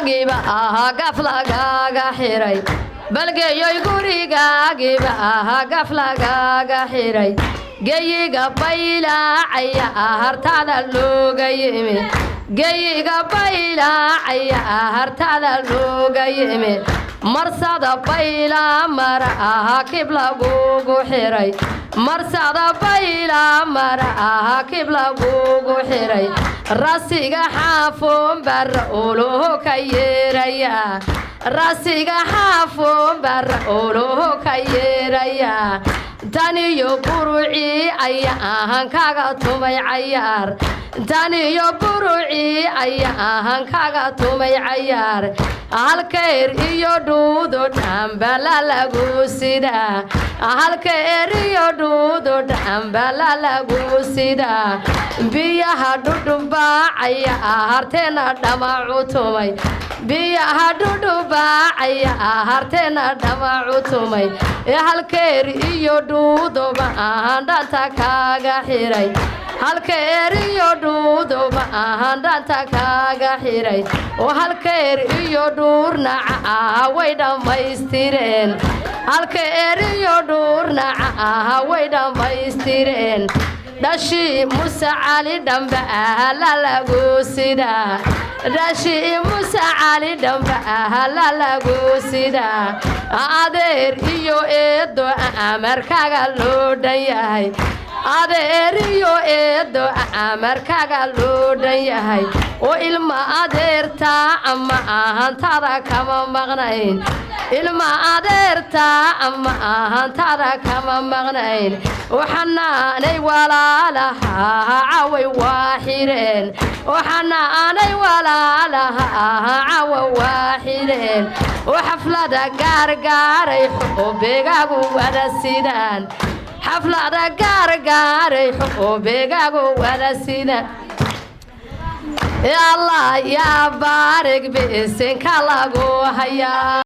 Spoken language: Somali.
gurigagiiba aha gaflagaaga xiray balgeeyoy gurigagiiba aha gaflagaaga xiray geyiga baylaacaya hartada looga yimi geyiga baylaacaya hartada looga yimi marsada bayla mara aha kiblagugu xiray marsada bayla mara aha kiblagugu xiray rasiga xaafoon barra oloho ka yeeraya rasiga xaafoon barra oloho ka yeeraya taniyo buruci aya ahan kaga tumay cayaar taniyo buruci aya ahan kaga tumay cayaar halkeer iyo dhuudo dhambala lagu sida halkeer iyo dhuudo dhambala lagu sida biyaha dhudhuba aya harteena dhamacu tumay biyaha dhudhuba aya harteena dhamacu tumay halkeer iyo dhuudoba ahan dhanta kaaga xiray halkeer iyo dhuudoba ahan dhanta kaaga xiray oo halkeer iyo dhuurnaca way dhammaystireen halkeer iyo dhuurnaca way dhammaystireen dhashii Muuse Cali dhanba la lagu sida dhashii Muuse Cali dhanba la lagu sida adeer iyo eedo amarkaaga loo dhan yahay adeer iyo eedo amarkaaga loo dhan yahay oo ilma adeerta ama ahantada kama maqnayn ilma adeerta ama ahantada kama maqnayn waxanaanay walaalaha caway waaxireen waxanaanay walaalaha caway waaxireen وحفلة قارقاري حبيقاقو ولا سيدان حفلة قارقاري حبيقاقو ولا سيدان يا الله يا بارك باسمك الله هيا